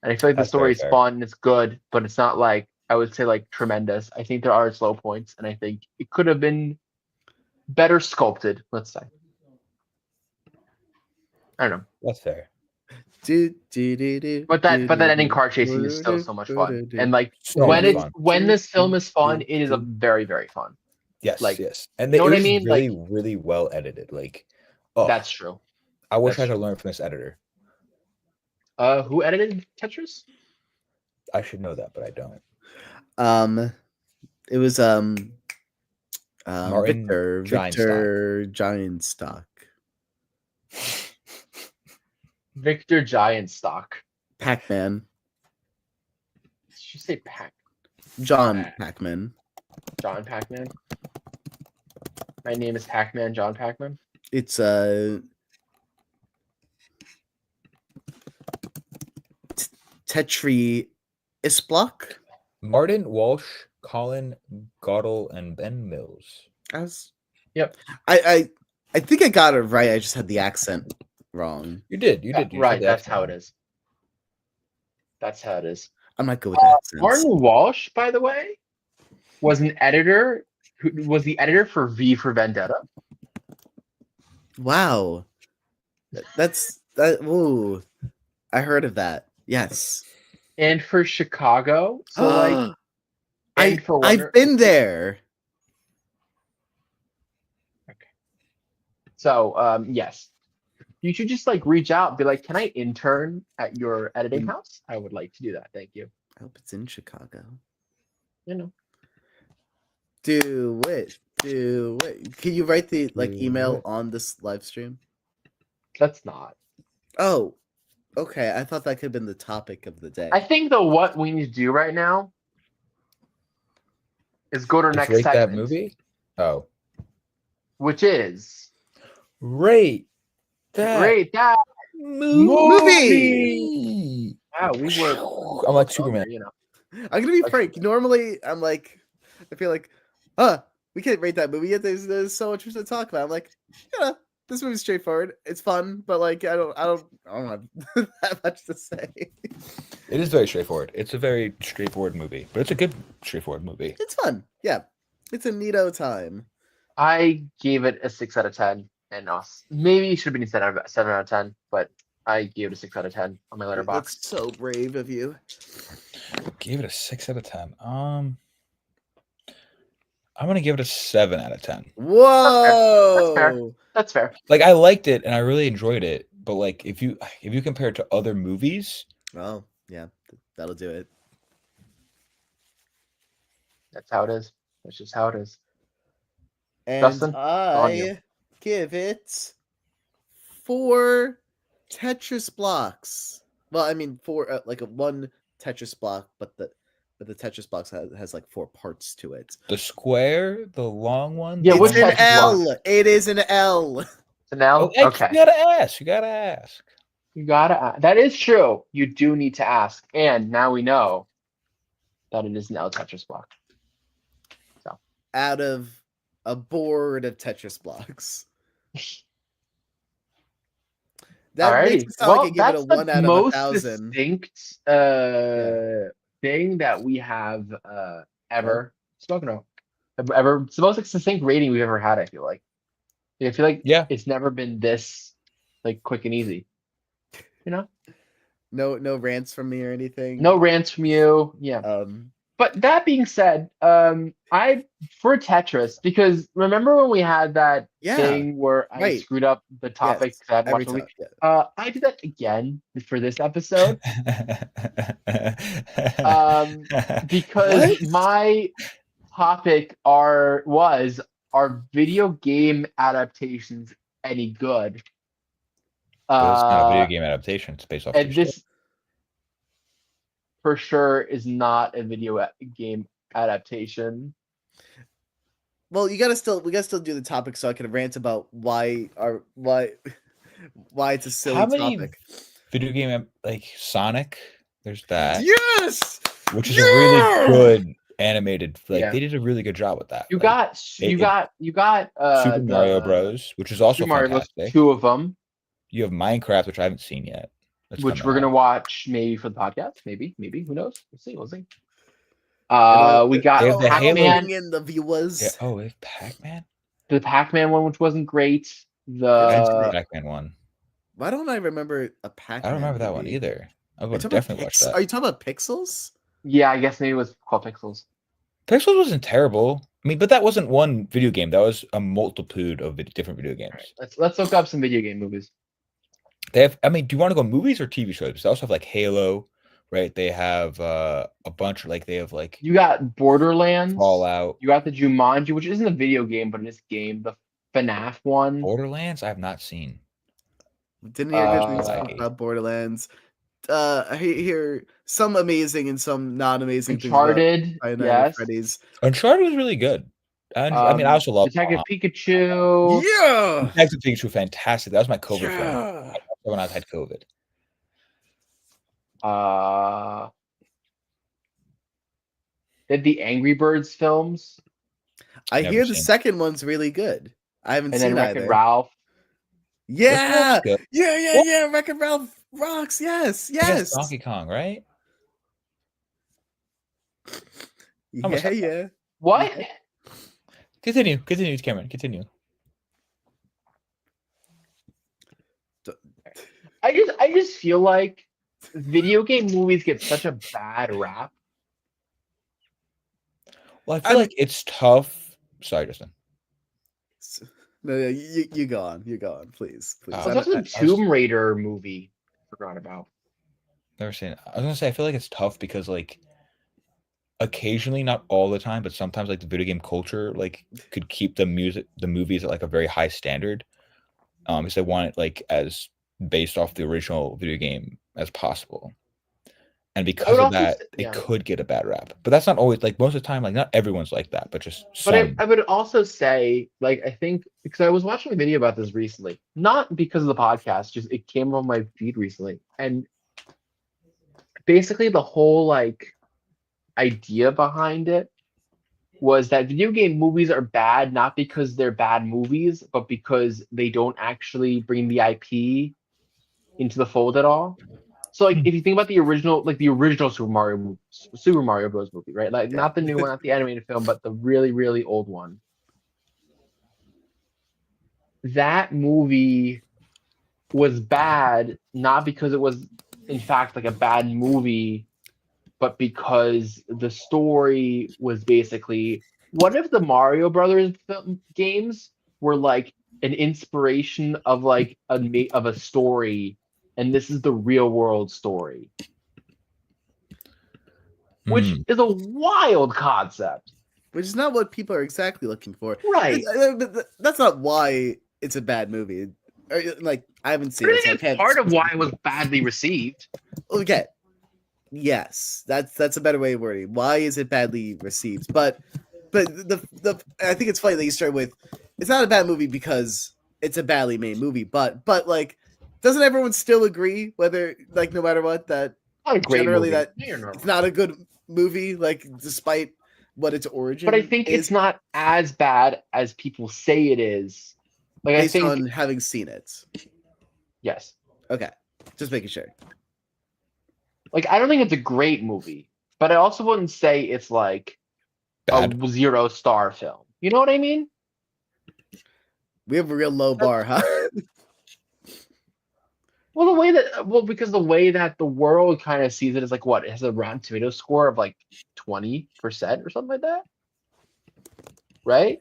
And I feel like the story is fun and it's good, but it's not like I would say like tremendous. I think there are slow points, and I think it could have been better sculpted. Let's say. I don't know. That's fair. But that ending car chasing is still so much fun, and like when this film is fun, it is a very very fun. Yes, like, yes, and you know what I mean? Really, like, really well edited. Like, that's true. I wish I could learn from this editor. Who edited Tetris? I should know that, but I don't. It was Martin Victor Giantstock. Victor Giantstock. Pac-Man. Did you say Pac? John Pac-Man. John Pac-Man. My name is Pac-Man, John Pac-Man. It's Tetris block. Martin Walsh, Colin Goddell, and Ben Mills. Yep. I think I got it right. I just had the accent wrong. You did. You did. You Right. said That's that how wrong. it is. That's how it is. I'm not good with accents. Martin Walsh, by the way, was an editor who was the editor for V for Vendetta. Wow. That's that. Ooh, I heard of that. Yes. And for Chicago. So like and for I've been there. Okay. So yes. You should just like reach out and be like, can I intern at your editing house? I would like to do that. Thank you. I hope it's in Chicago. You know. Do it. Can you write the email on this live stream? That's not. Oh, okay. I thought that could have been the topic of the day. I think though what we need to do right now is go to our next rate segment, that movie. Oh, which is rate that movie. Wow, we were. I'm like Superman. You know. I'm gonna be frank. Normally, I'm like, I feel like, we can't rate that movie yet. There's so much to talk about. I'm like, yeah, this movie's straightforward. It's fun, but like, I don't have that much to say. It is very straightforward. It's a very straightforward movie, but it's a good straightforward movie. It's fun. Yeah, it's a neato time. I gave it a 6 out of 10, and maybe it should have been a 7 out of 10, but I gave it a 6 out of 10 on my letterbox. That's so brave of you. Gave it a 6 out of 10. I'm gonna give it a 7 out of 10. Whoa, That's fair. Like I liked it and I really enjoyed it, but like if you compare it to other movies, oh yeah, that'll do it. That's how it is. That's just how it is. And Justin, I give it 4 Tetris blocks. Well, I mean 4 like a 1 Tetris block, but the Tetris box has like 4 parts to it. the square, the long one. Yeah, It's which an Tetris L. block? It is an L. So now, Oh, okay. You gotta ask. You gotta ask. That is true. You do need to ask, and now we know that it is an L Tetris block. So Out of a board of Tetris blocks. That makes it sound like I give it a 1 out of 1,000. Distinct thing that we have ever spoken of. It's the most succinct rating we've ever had, I feel like. I feel like it's never been this like quick and easy. You know? No rants from me or anything. No rants from you. Yeah. But that being said, I for Tetris, because remember when we had that thing where I screwed up the topic because I hadn't watched the movie? I did that again for this episode. Because my topic was are video game adaptations any good? It's not a video game adaptation. It's based off. And this for sure is not a video game adaptation. Well, we gotta still do the topic so I can rant about why it's a silly topic. Video game like Sonic? There's that. Yes, which is a really good animated. Like they did a really good job with that. You got Super Mario Bros, which is also fantastic. Bros, 2 of them. You have Minecraft, which I haven't seen yet. Which we're gonna watch maybe for the podcast. Maybe who knows? We'll see. We got Pac-Man in the viewers. Yeah, we have Pac-Man. The Pac-Man one, which wasn't great. The Pac-Man one. Why don't I remember a Pac-Man? I don't remember that one either. I would definitely watch that. Are you talking about Pixels? Yeah, I guess maybe it was called Pixels. Pixels wasn't terrible. I mean, but that wasn't one video game. That was a multitude of different video games. Right, let's look up some video game movies. They have. I mean, do you want to go movies or TV shows? Because they also have like Halo, right? They have a bunch. Like they have like you got Borderlands, Fallout. You got the Jumanji, which isn't a video game, but it is a game. The FNAF one. Borderlands, I have not seen. Didn't hear good things about Borderlands. I hear some amazing and some not amazing. Uncharted, yes. Uncharted was really good. I mean, I also love Detective Pikachu. Yeah. Detective Pikachu. Fantastic. That was my COVID film. Yeah. When I had COVID. Did the Angry Birds films, I Never hear the seen. second one's really good. I haven't and seen then Wreck-It either. Ralph. Yeah. good. Yeah. What? Wreck-It Ralph rocks. Yes. I guess Yes. Donkey Kong, right? Yeah. Yeah. What? Yeah. Continue, Cameron. Continue. I just feel like video game movies get such a bad rap. Well, I feel like it's tough. Sorry, Justin. No, you go on. You go on, please. There's also the Tomb Raider movie. Forgot about. Never seen it. I was gonna say I feel like it's tough because like occasionally, not all the time, but sometimes like the video game culture like could keep the movies at like a very high standard. Because they want it like as based off the original video game as possible. And because of that, it could get a bad rap. But that's not always like most of the time, like not everyone's like that, but just some. But I would also say, like, I think because I was watching a video about this recently, not because of the podcast, just it came on my feed recently. And basically the whole like idea behind it was that video game movies are bad not because they're bad movies, but because they don't actually bring the IP into the fold at all. So like if you think about the original Super Mario Bros. Movie, right? Like not the new one, not the animated film, but the really, really old one. That movie was bad, not because it was in fact like a bad movie, but because the story was basically, what if the Mario Brothers games were like an inspiration of like a story, and this is the real world story, which is a wild concept. Which is not what people are exactly looking for, right? That's not why it's a bad movie. Like I haven't seen it. So it's part of why it was badly received. Okay. Yes, that's a better way of wording. Why is it badly received? But the I think it's funny that you start with it's not a bad movie because it's a badly made movie. But like, doesn't everyone still agree whether like no matter what that generally that it's not a good movie, like despite what its origin? But I think it's not as bad as people say it is. Like based I think on having seen it. Yes. Okay, just making sure. Like, I don't think it's a great movie, but I also wouldn't say it's like bad. A 0-star film. You know what I mean? We have a real low bar, huh? Well, because the way that the world kind of sees it is like what? It has a Rotten Tomato score of like 20% or something like that. Right?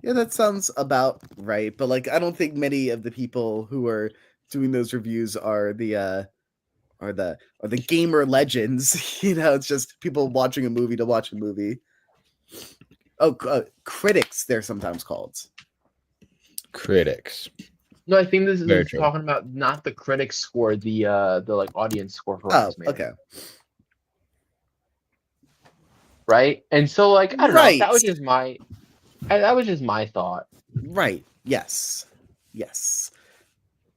Yeah, that sounds about right. But like, I don't think many of the people who are doing those reviews are the gamer legends. You know, it's just people watching a movie to watch a movie. Oh, critics, they're sometimes called. Critics. No, I think this is talking about not the critics score, the like audience score for Rotten Tomatoes. Okay. Right? And so like I don't know, that was just my thought. Right. Yes. Yes.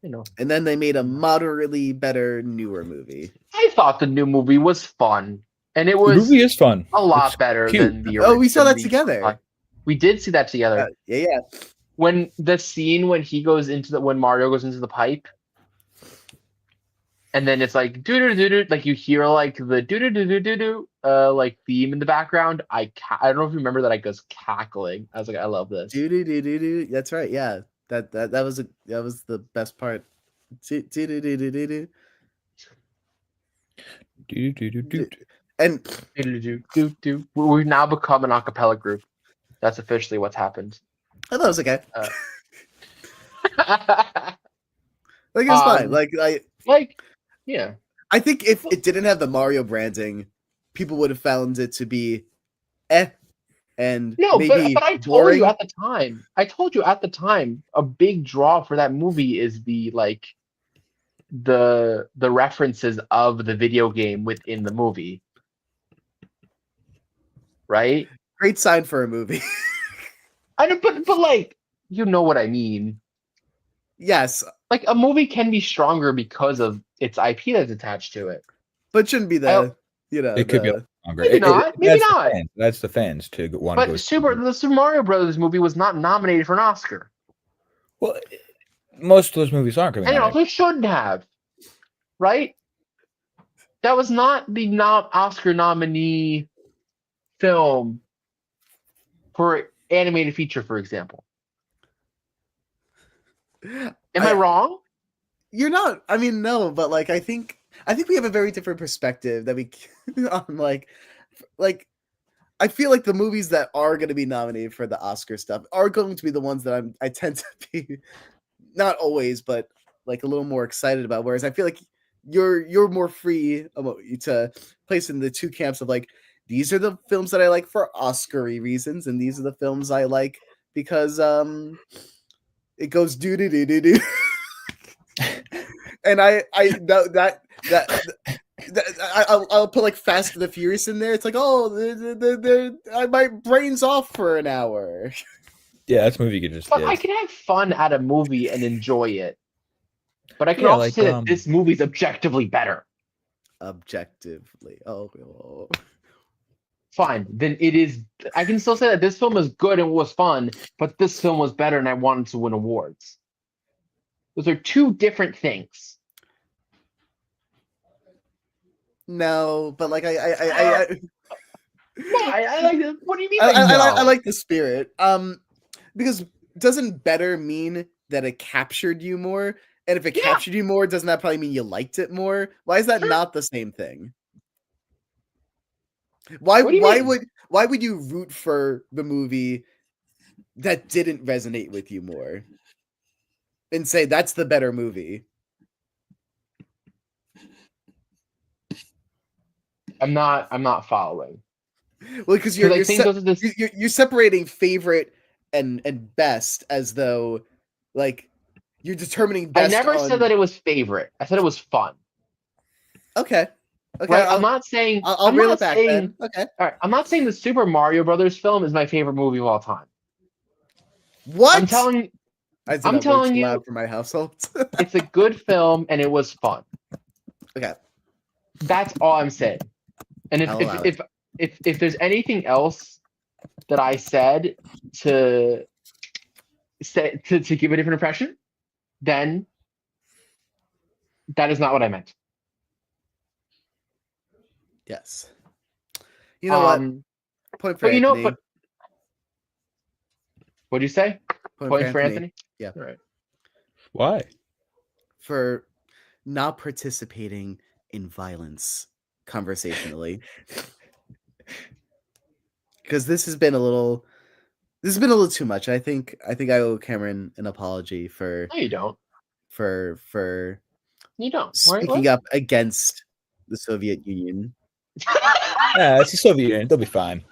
You know. And then they made a moderately better, newer movie. I thought the new movie was fun. And it was the movie is fun. A lot better than the original. Oh, we saw that together. We did see that together. Yeah. When the scene when Mario goes into the pipe, and then it's like doo doo doo doo, like you hear like the doo doo doo doo doo doo like theme in the background. I don't know if you remember that. I was cackling. I was like, I love this. Doo doo doo doo doo. That's right. Yeah. That was the best part. Doo doo doo doo doo doo. Do do do do. And we've now become an a cappella group. That's officially what's happened. I thought it was okay. Like it's fine. Yeah. I think if it didn't have the Mario branding, people would have found it to be and maybe but I told you at the time. A big draw for that movie is the references of the video game within the movie. Right? Great sign for a movie. I know, but like, you know what I mean. Yes, Like a movie can be stronger because of its IP that's attached to it. but it shouldn't be the It could be longer. Maybe not. Maybe That's not. That's the fans to want to go. But the Super Mario Brothers movie was not nominated for an Oscar. Well, most of those movies aren't going And it to. also shouldn't have. Right? That was not the Oscar nominee film for animated feature, for example. Am I wrong? You're not. I mean, no, but like I think we have a very different perspective that we on like I feel like the movies that are going to be nominated for the Oscar stuff are going to be the ones that I tend to be not always, but like a little more excited about. Whereas I feel like you're more free to place in the two camps of like, these are the films that I like for Oscar-y reasons, and these are the films I like because it goes do do do do do. And I'll put like Fast and the Furious in there. It's like, my brain's off for an hour. Yeah, that's a movie you could just. But I can have fun at a movie and enjoy it. But I can Yeah, also like, say that this movie's objectively better. Objectively, oh. Fine, then it is. I can still say that this film is good and was fun, but this film was better, and I wanted to win awards. Those are two different things. No, but like I like this. What do you mean? I like the spirit. Because doesn't better mean that it captured you more? And if it captured you more, doesn't that probably mean you liked it more? Why is that not the same thing? Why would you root for the movie that didn't resonate with you more and say that's the better movie? I'm not following. Well, because you're separating favorite and best as though like you're determining best. I never said that it was favorite. I said it was fun. Okay. Right? I'm not saying I'll reel it back then. Okay. All right. I'm not saying the Super Mario Brothers film is my favorite movie of all time. What? I'm telling you loud for my household. It's a good film and it was fun. Okay. That's all I'm saying. And if there's anything else that I said to give a different impression, then that is not what I meant. Yes. You know what? Point for Anthony. But what'd you say? Point for Anthony? Yeah. All right. Why? For not participating in violence conversationally. Because this has been a little too much. I think I owe Cameron an apology for. No, you don't. For you don't speaking up against the Soviet Union. Yeah, it's the Soviet Union. They'll be fine.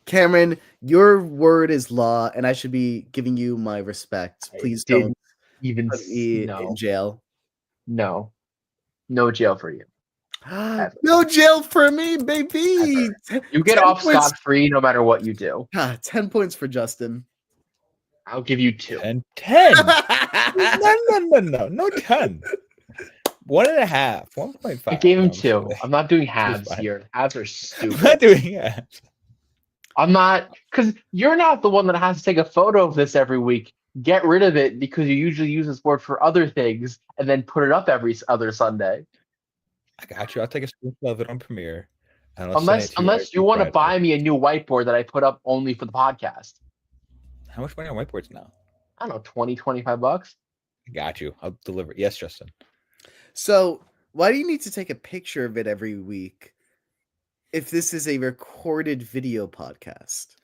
Cameron, your word is law, and I should be giving you my respect. Please don't even put me in jail. No jail for you. No jail for me, baby. Ever. You get off scot-free no matter what you do. 10 points for Justin. I'll give you 2. 10. No 10. 1.5. 1.5. I gave him 2. I'm not doing halves here. Halves are stupid. I'm not doing halves. I'm not, because you're not the one that has to take a photo of this every week. Get rid of it because you usually use this board for other things and then put it up every other Sunday. I got you. I'll take a screenshot of it on Premiere. Unless you want to buy me a new whiteboard that I put up only for the podcast. How much money on whiteboards now? I don't know, 20, 25 bucks. I got you. I'll deliver. Yes, Justin. So why do you need to take a picture of it every week if this is a recorded video podcast?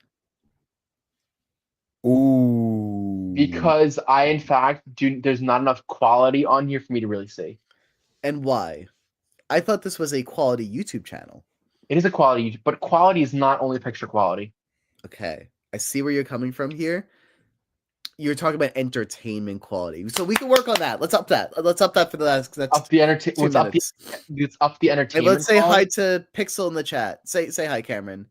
Ooh. Because I, in fact, there's not enough quality on here for me to really see. And why? I thought this was a quality YouTube channel. It is a quality, but quality is not only picture quality. Okay. I see where you're coming from here. You're talking about entertainment quality. So we can work on that. Let's up that. Let's up that for the last up the entertainment. It's up the entertainment. Hey, let's say hi to Pixel in the chat. Say hi, Cameron.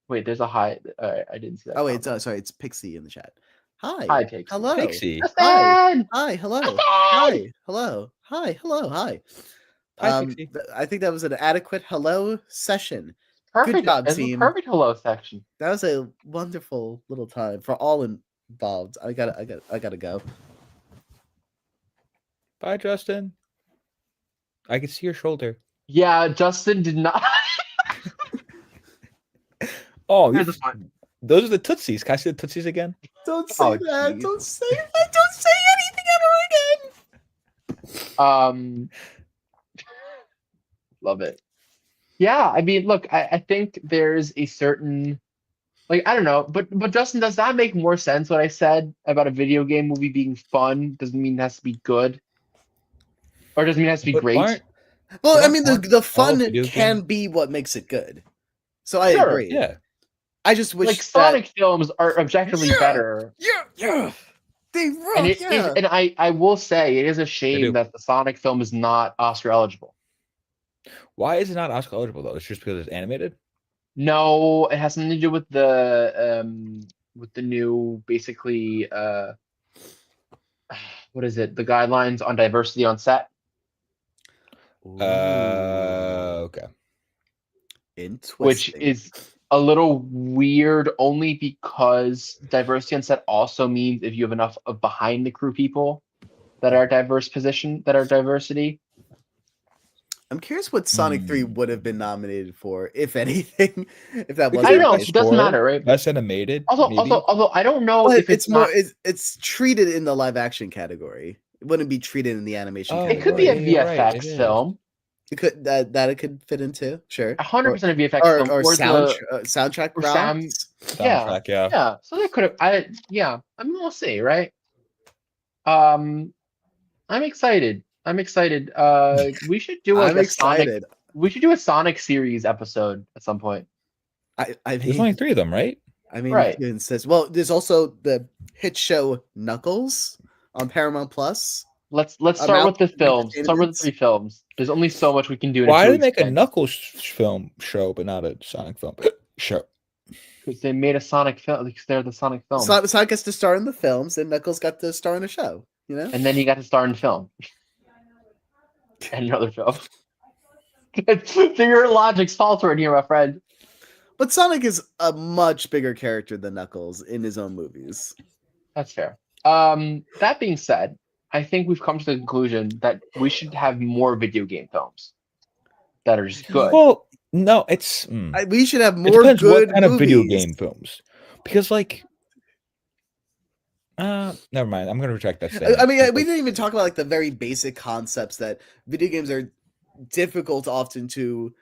Wait, there's a hi. I didn't see that. Oh wait, comment. sorry, it's Pixie in the chat. Hi. Hi, Pixie. Hello. Pixie. Hi. Justin! Hi. Hello. Justin! Hi. Hello. Hi. Hello. Hi. Hi, Pixie. I think that was an adequate hello session. Perfect. Good job, It's a team. perfect hello section. That was a wonderful little time for all involved. I gotta go. Bye, Justin. I can see your shoulder. Yeah, Justin did not. Oh, Here's the fun. those are the Tootsies. Can I see the Tootsies again? Don't say Oh, that. geez. Don't say that. Don't say anything ever again. Love it. Yeah, I mean, look, I think there's a certain, like, I don't know, but Justin, does that make more sense what I said about a video game movie being fun? Doesn't mean it has to be good, or doesn't mean it has to be But great. aren't- Well, But I mean, aren't the all fun video can games- be what makes it good. So I Sure, agree. Yeah. I just wish Like Sonic films are objectively Yeah. better, Yeah. They rock. and it is, yeah. and I will say it is a do. shame that the Sonic film is not Oscar eligible. Why is it not Oscar eligible though? It's just because it's animated. No, it has something to do with the new basically what is it? The guidelines on diversity on set. Okay. Interesting. Which is a little weird only because diversity on set also means if you have enough of behind the crew people that are diversity. I'm curious what Sonic 3 would have been nominated for, if anything. If that It wasn't I don't know, the it case. doesn't matter, right? Best animated. maybe? Although I don't know But if it's not, more it's treated in the live action category. It wouldn't be treated in the animation Oh, it category. could be a right, you're right, VFX it is. film. It could that it could fit into, sure. 100% a VFX Or, film. or Or soundtrack or rounds. Soundtrack, yeah. yeah. So that could have I mean we'll see, right? I'm excited. We should do like I'm a Sonic excited. we should do a Sonic series episode at some point. I There's mean, only 3 of them, right? Right. if you insist. Well, there's also the hit show Knuckles on Paramount Plus. Let's start Amount with the of films. Start with the entertainment. 3 films. There's only so much we can do in Why a did they 2 make a week Knuckles film show, but not a Sonic film show? because they made a Sonic film because they're the Sonic film. Sonic gets to star in the films, and Knuckles got to star in the show. You know, And then he got to star in film. And another film. So your logic's faltering here, my friend. but Sonic is a much bigger character than Knuckles in his own movies. That's fair. That being said, I think we've come to the conclusion that we should have more video game films that are just good. Well, no, it's We should have it more depends good what kind of video movies. game films, because like, never mind. I'm gonna reject that statement. I mean, we didn't even talk about like the very basic concepts that video games are difficult often to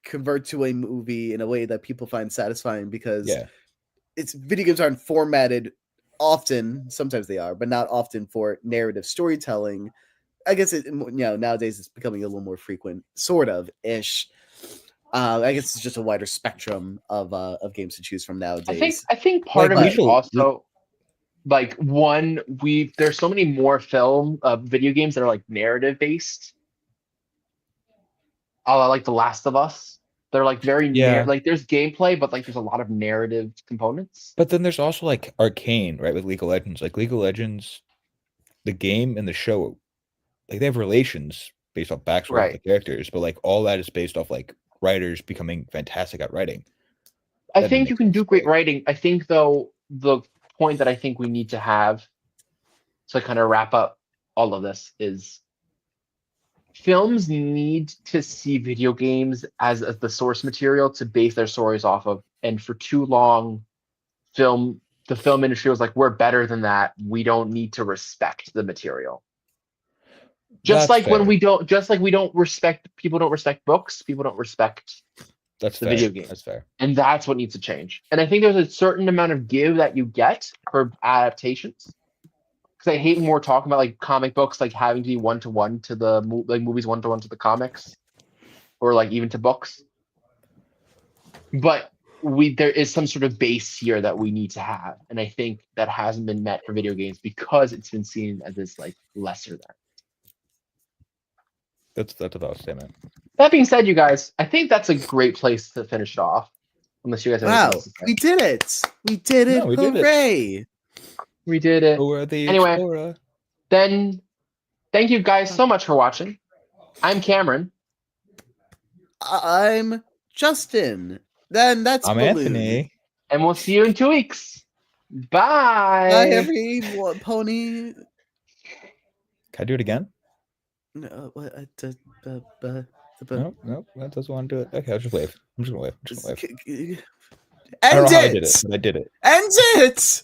convert to a movie in a way that people find satisfying because Yeah. it's video games aren't formatted often. Sometimes they are, but not often for narrative storytelling. I guess nowadays it's becoming a little more frequent, sort of ish. I guess it's just a wider spectrum of games to choose from nowadays. I think part Like, of it is visual- also like there's so many more video games that are like narrative based. Like The Last of Us. They're like very Yeah. like there's gameplay, but like there's a lot of narrative components. But then there's also like Arcane, right? With League of Legends, like League of Legends, the game and the show, like they have relations based off backstory of Right. the characters, but like all that is based off like writers becoming fantastic at writing. I That think you makes can do sense, great right? writing. I think though the point that I think we need to have to kind of wrap up all of this is films need to see video games as the source material to base their stories off of. And for too long, the film industry was like, we're better than that. We don't need to respect the material. Just That's like when fair. we don't respect people don't respect books, people don't respect That's the fair. video game. That's fair. And that's what needs to change. And I think there's a certain amount of give that you get for adaptations. Because I hate when we're talking about like comic books, like having to be one-to-one to the movies one-to-one to the comics, or like even to books. But there is some sort of base here that we need to have, and I think that hasn't been met for video games because it's been seen as this like lesser than. That's a valid statement. That being said, you guys, I think that's a great place to finish it off. Unless you guys have Wow, anything else to say. we did it! We did it! No, we did it. Hooray! We did it. Dora the Anyway. Explorer. Then, thank you guys so much for watching. I'm Cameron. I'm Justin. Then that's I'm Balloon. Anthony. And we'll see you in 2 weeks. Bye. Bye, everyone. Pony. Can I do it again? No, what? Nope, that doesn't want to do it. Okay, I'll just wave. I'm just gonna wave. End I don't know how I did it, it! but I did it. End it!